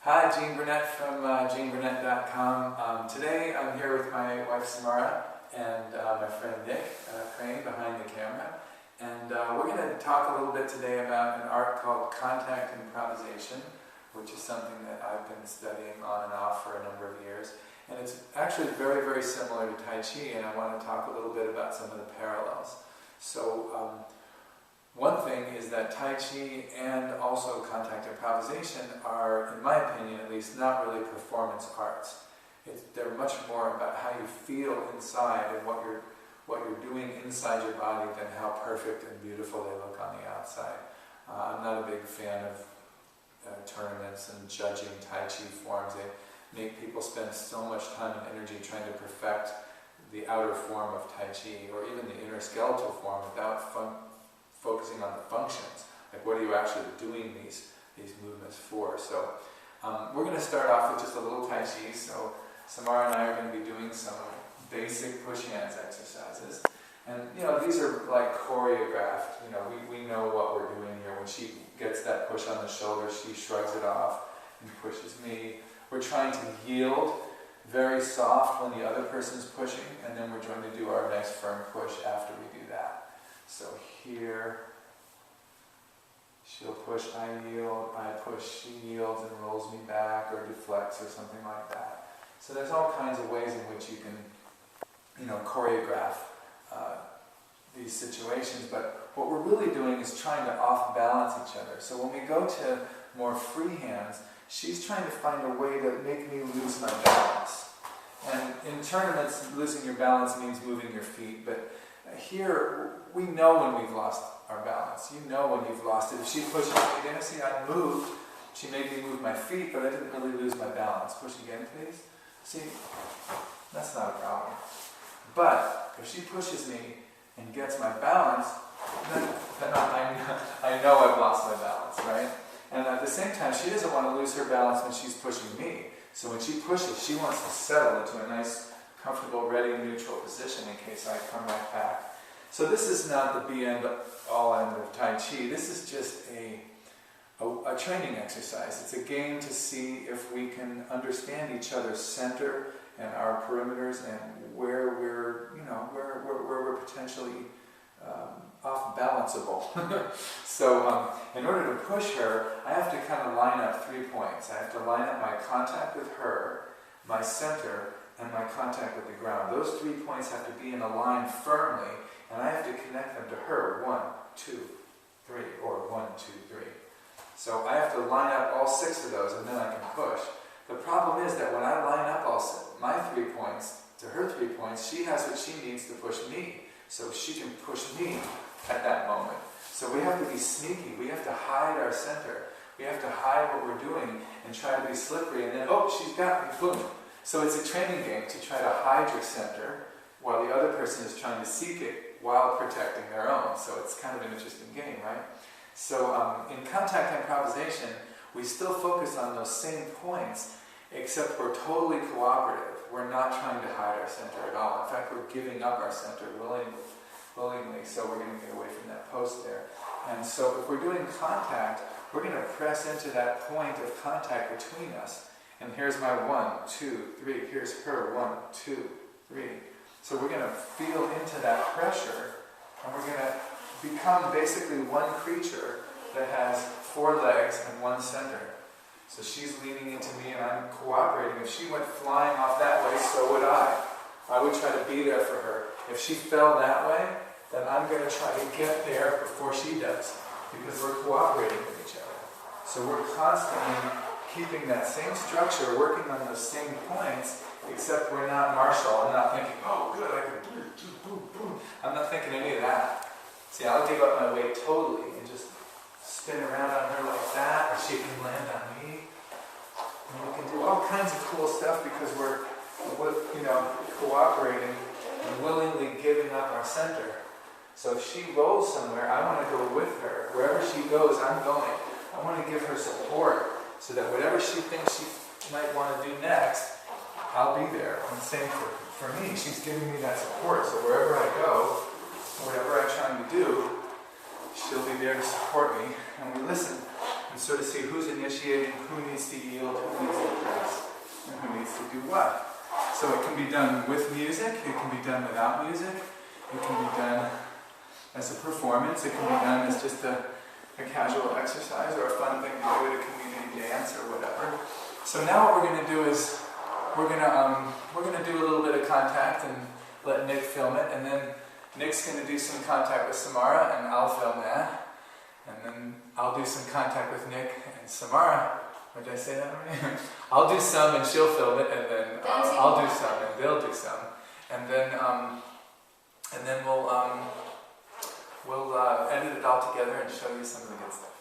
Hi, Burnett from Burnett.com. Today I'm here with my wife Samara and my friend Nick Crane behind the camera. And we're going to talk a little bit today about an art called contact improvisation, which is something that I've been studying on and off for a number of years. And it's actually very, very similar to Tai Chi, and I want to talk a little bit about some of the parallels. So, one thing is that Tai Chi and also contact improvisation are, in my opinion at least, not really performance arts. They're much more about how you feel inside and what you're doing inside your body than how perfect and beautiful they look on the outside. I'm not a big fan of tournaments and judging Tai Chi forms. They make people spend so much time and energy trying to perfect the outer form of Tai Chi, or even the inner skeletal form, without focusing on the functions. Like, what are you actually doing these movements for? So we're going to start off with just a little Tai Chi. So Samara and I are going to be doing some basic push hands exercises. And these are like choreographed. We know what we're doing here. When she gets that push on the shoulder, she shrugs it off and pushes me. We're trying to yield very soft when the other person's pushing, and then we're going to do our nice firm push after we do that. So here, she'll push, I yield, I push, she yields and rolls me back or deflects or something like that. So there's all kinds of ways in which you can, choreograph these situations, but what we're really doing is trying to off-balance each other. So when we go to more free hands, she's trying to find a way to make me lose my balance. And in tournaments, losing your balance means moving your feet, but here, we know when we've lost our balance. You know when you've lost it. If she pushes me again, see, I moved. She made me move my feet, but I didn't really lose my balance. Push again, please. See, that's not a problem. But if she pushes me and gets my balance, then I know I've lost my balance, right? And at the same time, she doesn't want to lose her balance when she's pushing me. So when she pushes, she wants to settle into a nice, comfortable, ready, neutral position in case I come right back. So this is not the be-end, all-end of Tai Chi. This is just a training exercise. It's a game to see if we can understand each other's center and our perimeters and where we're potentially off-balanceable. So in order to push her, I have to kind of line up 3 points. I have to line up my contact with her, my center, and my contact with the ground. Those 3 points have to be in a line firmly, and I have to connect them to her. 1, 2, 3, or 1, 2, 3. So I have to line up all 6 of those, and then I can push. The problem is that when I line up my 3 points to her 3 points, she has what she needs to push me, so she can push me at that moment. So we have to be sneaky. We have to hide our center. We have to hide what we're doing and try to be slippery, and then, oh, she's got me, boom. So it's a training game to try to hide your center while the other person is trying to seek it while protecting their own. So it's kind of an interesting game, right? So in contact improvisation, we still focus on those same points, except we're totally cooperative. We're not trying to hide our center at all. In fact, we're giving up our center willingly, so we're going to get away from that post there. And so if we're doing contact, we're going to press into that point of contact between us. And here's my 1, 2, 3. Here's her 1, 2, 3. So we're going to feel into that pressure, and we're going to become basically one creature that has 4 legs and 1 center. So she's leaning into me, and I'm cooperating. If she went flying off that way, so would I. I would try to be there for her. If she fell that way, then I'm going to try to get there before she does, because we're cooperating with each other. So we're constantly keeping that same structure, working on those same points, except we're not martial. I'm not thinking, oh good, I can boom, boom. I'm not thinking any of that. See, I'll give up my weight totally and just spin around on her like that, or she can land on me. And we can do all kinds of cool stuff because we're cooperating and willingly giving up our center. So if she rolls somewhere, I want to go with her. Wherever she goes, I'm going. I want to give her support, so that whatever she thinks she might want to do next, I'll be there. And same for me. She's giving me that support. So wherever I go, whatever I'm trying to do, she'll be there to support me. And we listen. And sort of see who's initiating, who needs to yield, who needs to press, and who needs to do what. So it can be done with music, it can be done without music, it can be done as a performance, it can be done as just a casual exercise or a fun thing to do at a community dance or whatever. So now what we're going to do is we're going to do a little bit of contact and let Nick film it, and then Nick's going to do some contact with Samara, and I'll film that, and then I'll do some contact with Nick and Samara. Or did I say that already? I'll do some and she'll film it, and then I'll do some and they'll do some, and then we'll edit it all together and show you some of the good stuff.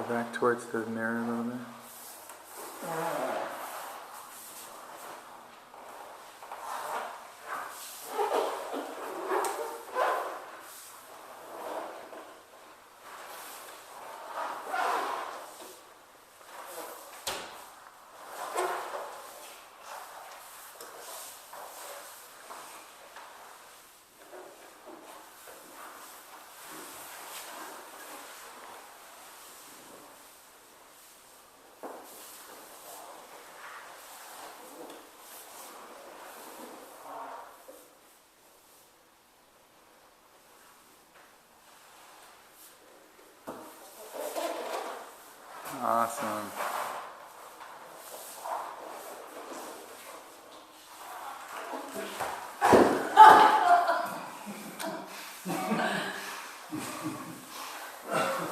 Back towards the mirror a little bit. Awesome.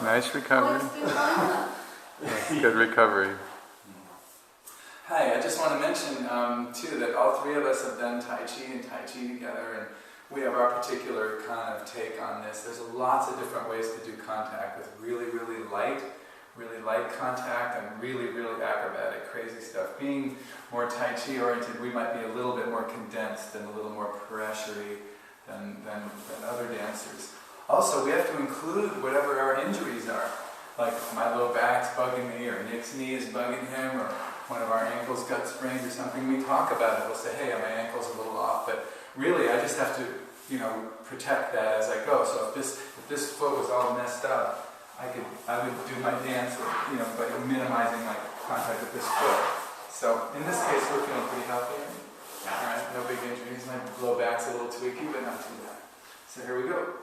Nice recovery. Good recovery. Hi, I just want to mention too that all three of us have done Tai Chi and Tai Chi together, and we have our particular kind of take on this. There's lots of different ways to do contact with really light contact and really acrobatic, crazy stuff. Being more Tai Chi oriented, we might be a little bit more condensed and a little more pressury than other dancers. Also, we have to include whatever our injuries are. Like my low back's bugging me, or Nick's knee is bugging him, or one of our ankles got sprained or something. We talk about it. We'll say, hey, my ankle's a little off, but really I just have to, protect that as I go. So if this foot was all messed up, I would do my dance, by minimizing my contact with this foot. So in this case, we're feeling pretty healthy. All right, no big injuries. My low back's a little tweaky, but not too bad. So here we go.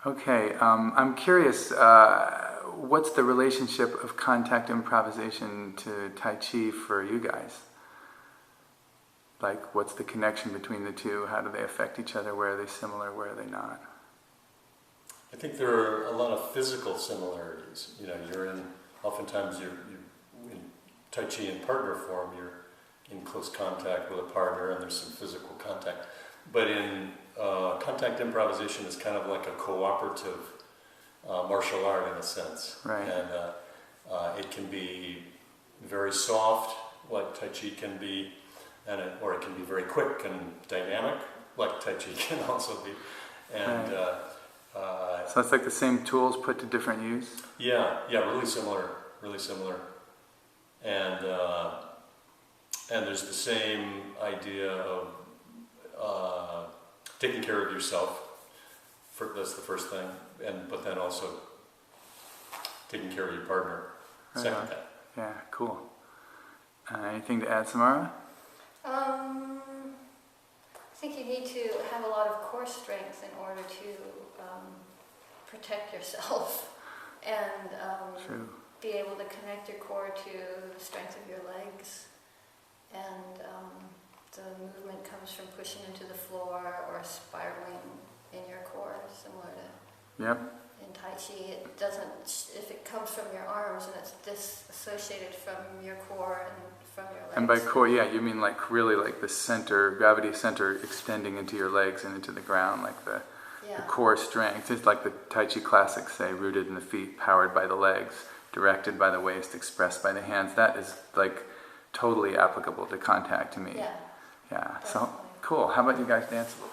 Okay, I'm curious, what's the relationship of contact improvisation to Tai Chi for you guys? Like, what's the connection between the two? How do they affect each other? Where are they similar? Where are they not? I think there are a lot of physical similarities. Oftentimes you're in Tai Chi in partner form, you're in close contact with a partner and there's some physical contact. But in contact improvisation is kind of like a cooperative martial art in a sense. Right. And it can be very soft, like Tai Chi can be, or it can be very quick and dynamic, like Tai Chi can also be. And right. So it's like the same tools put to different use? Yeah, really similar. And there's the same idea of taking care of yourself. That's the first thing, but then also taking care of your partner. Right. Second that. Yeah, cool. Anything to add, Samara? I think you need to have a lot of core strength in order to protect yourself and be able to connect your core to the strength of your legs. And the movement comes from pushing into the floor or spiraling in your core, similar to in Tai Chi, it doesn't, if it comes from your arms and it's disassociated from your core and from your legs. And by core, yeah, you mean like really like the center, gravity center extending into your legs and into the ground, like the core strength. It's like the Tai Chi classics say, rooted in the feet, powered by the legs, directed by the waist, expressed by the hands. That is like totally applicable to contact to me. Yeah. Yeah. So cool. How about you guys dance a little?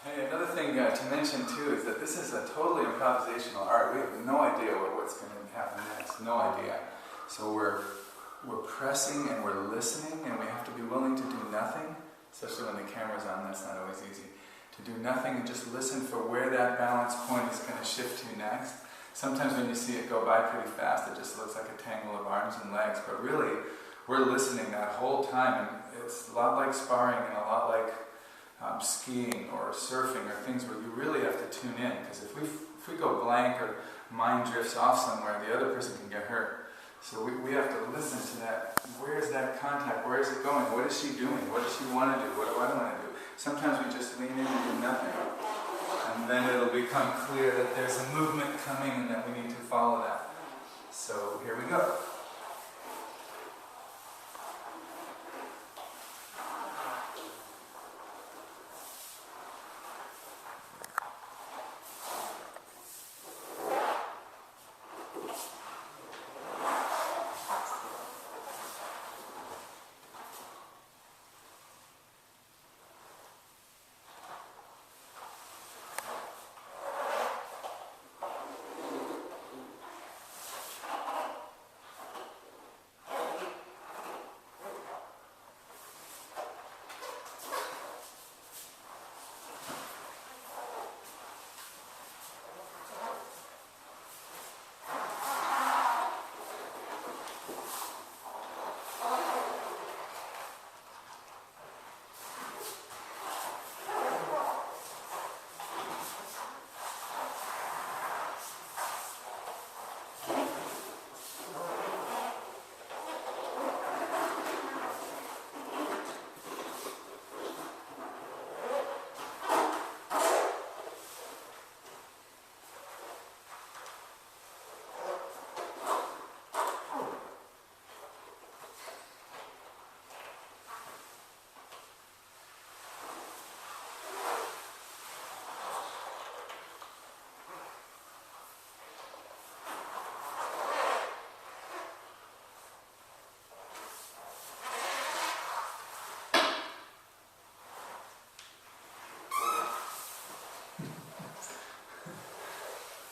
Hey, another thing to mention too is that this is a totally improvisational art. We have no idea what's going to happen next. No idea. So we're pressing and we're listening, and we have to be willing to do nothing, especially when the camera's on. That's not always easy. To do nothing and just listen for where that balance point is going to shift to next. Sometimes when you see it go by pretty fast, it just looks like a tangle of arms and legs, but really we're listening that whole time, and it's a lot like sparring and a lot like skiing or surfing or things where you really have to tune in, because if we go blank or mind drifts off somewhere, the other person can get hurt. So we have to listen to that. Where is that contact? Where is it going? What is she doing? What does she want to do? What do I want to do? Sometimes we just lean in and do nothing, and then it'll become clear that there's a movement coming and that we need to follow that. So here we go.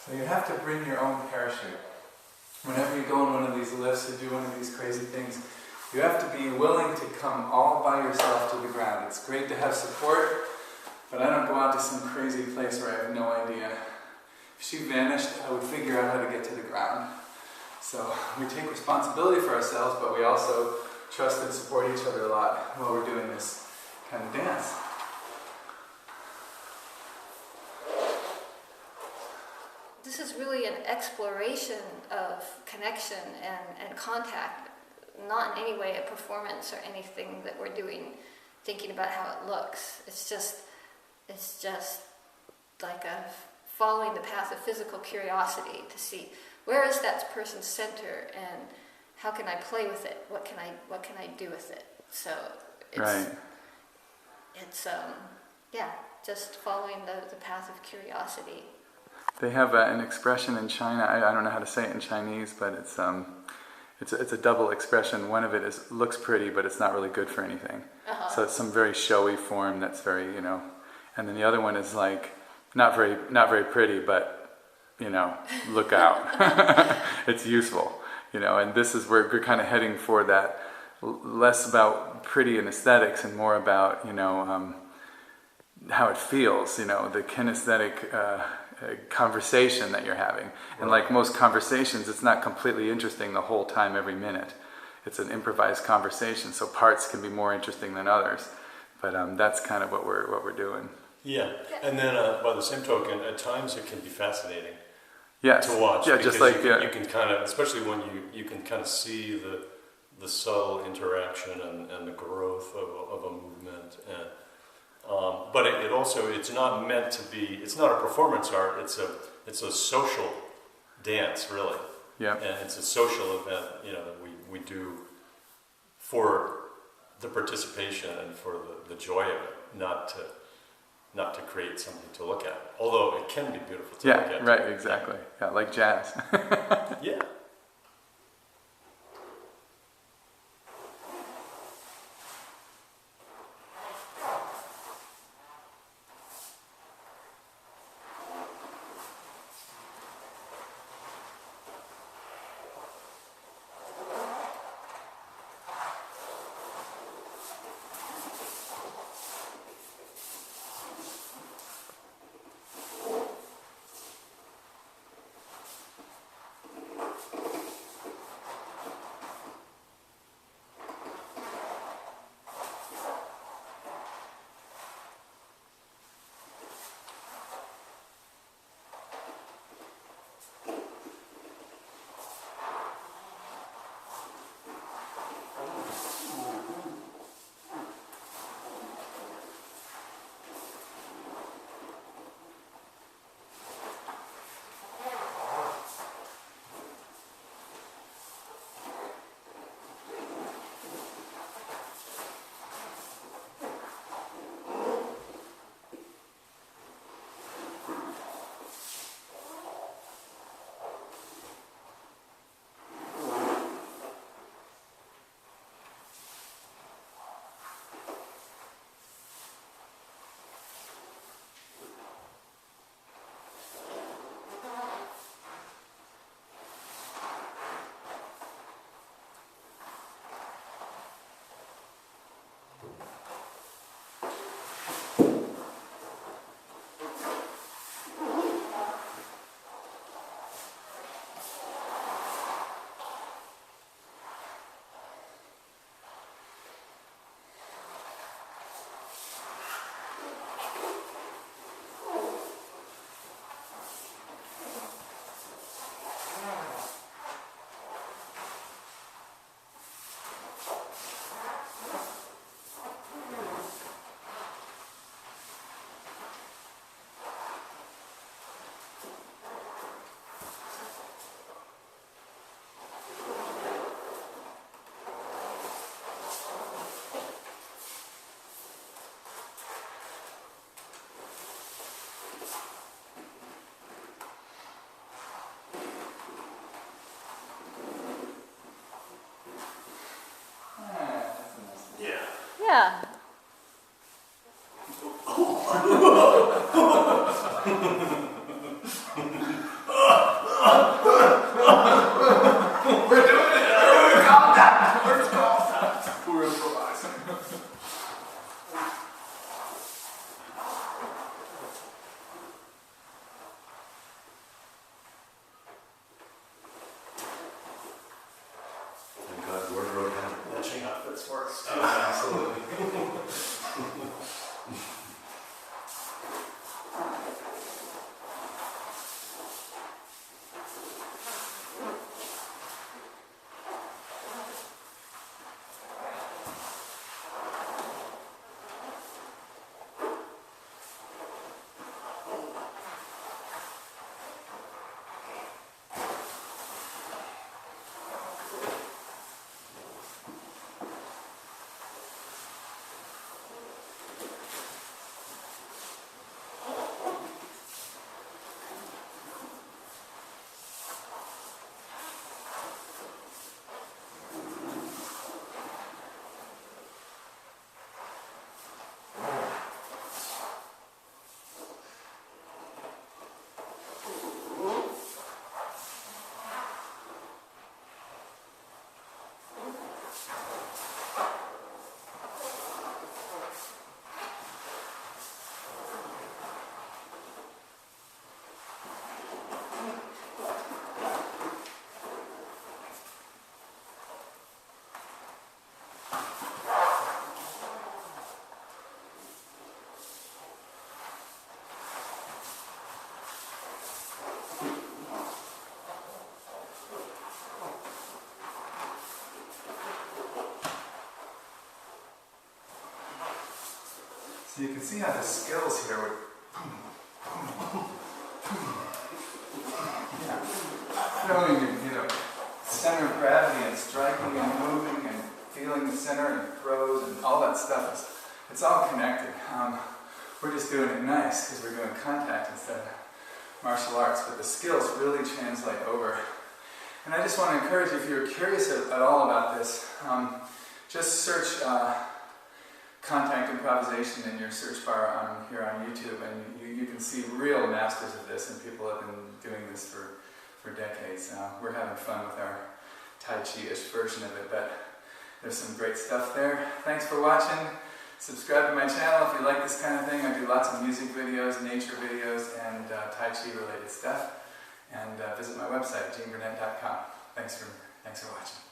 So you have to bring your own parachute. Whenever you go in one of these lifts or do one of these crazy things, you have to be willing to come all by yourself to the ground. It's great to have support, but I don't go out to some crazy place where I have no idea. If she vanished, I would figure out how to get to the ground. So we take responsibility for ourselves, but we also trust and support each other a lot while we're doing this kind of dance. This is really an exploration of connection and contact, not in any way a performance or anything that we're doing, thinking about how it looks. It's just like a following the path of physical curiosity to see where is that person's center and how can I play with it? What can I do with it? So it's just following the path of curiosity. They have an expression in China. I don't know how to say it in Chinese, but it's a double expression. One of it is looks pretty, but it's not really good for anything. Uh-huh. So it's some very showy form that's very, and then the other one is like not very pretty, but look out. It's useful, and this is where we're kind of heading for that, less about pretty and aesthetics and more about, how it feels, the kinesthetic conversation that you're having. And like most conversations, it's not completely interesting the whole time, every minute. It's an improvised conversation, so parts can be more interesting than others. But that's kind of what we're doing. Yeah, and then by the same token, at times it can be fascinating. Yes. To watch. Yeah, just like you can kind of, especially when you can kind of see the subtle interaction and the growth of a movement. And but it also, it's not meant to be. It's not a performance art. It's a social dance, really. Yeah. And it's a social event, that we do for the participation and for the joy of it, not to create something to look at. Although it can be beautiful to look at. Yeah, right, exactly. Yeah, like jazz. Yeah. Yeah. So you can see how the skills here would feeling, center of gravity and striking and moving and feeling the center and throws and all that stuff. It's all connected. We're just doing it nice because we're doing contact instead of martial arts, but the skills really translate over. And I just want to encourage you, if you're curious at all about this, just search contact improvisation in your search bar here on YouTube, and you can see real masters of this, and people have been doing this for decades. We're having fun with our Tai Chi-ish version of it, but there's some great stuff there. Thanks for watching. Subscribe to my channel if you like this kind of thing. I do lots of music videos, nature videos, and Tai Chi related stuff. And visit my website, burnett.com. Thanks for watching.